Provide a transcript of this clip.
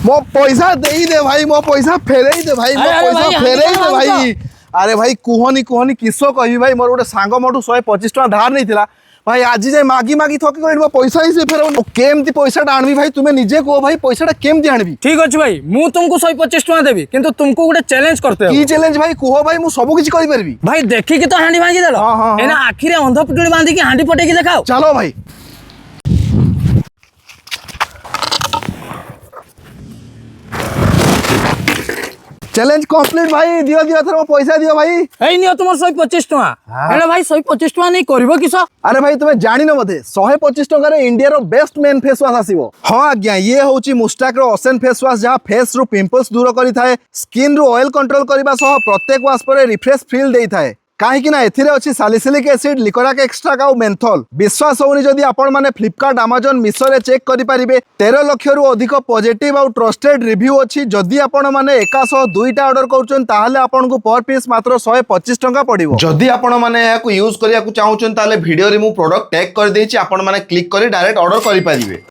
मो पैसा दे दे भाई, मो पैसा फेरे दे भाई, मो पैसा फेरे दे भाई। अरे भाई कुहनी कुहनी किसो कहि भाई, मोर गोटे सांग मोटू 125 टका धार नहीं थिला भाई, आज जाए मागी मागी थकी गई, मो पैसा ही से फेर केमती पैसा आनबी भाई, तुमे निजे को भाई पैसा केमती आनबी। ठीक अच्छे भाई, मु तुमको 125 टका देबी, किंतु तुमको गोटे चैलेंज करते की चैलेंज भाई कुह भाई, मु सब किछि करि परबी भाई। देखी कि तो हांडी भांगी देलो, एना आखिरे अंध पिटुली बांधी के हांडी पटेकी देखाओ। चलो भाई। चैलेंज कंप्लीट भाई, दियो दियो थर पैसा दियो भाई। एई नियो तुमर 125 टका। एना भाई 125 टका नहीं करबो किस? अरे भाई तुम्हें जानी न बोधे 125 टका रे इंडिया रो बेस्ट मेन फेस वॉश आसीबो। हां आज्ञा, ये होची मुस्टाक रो ओशन फेस वॉश, जहां फेस रो पिंपल्स दूर करि थाए, स्किन रो ऑयल कंट्रोल करबा सह प्रत्येक वॉश पर रिफ्रेश फील देई थाए। कहीं ना एथिरे अच्छी सालिसिलिक एसिड, लिकोराक एक्सट्रा और मेंथल। विश्वास होनी जदि आपण माने फ्लिपकार्ट, अमेजन, मिशो रे चेक करि परिबे। 13 लाख रु अधिक पॉजिटिव और ट्रस्टेड रिव्यू अछि। जदि आपण माने एकासह दुईटा ऑर्डर करूछन ताहाले आपण को पर पीस मात्र 125 टका पड़िबो। जदि आपण माने याकू यूज करिया को चाहुछन ताहाले वीडियो रे मु प्रोडक्ट टैग कर देछि, आपण माने क्लिक करी डायरेक्ट ऑर्डर करि परिबे।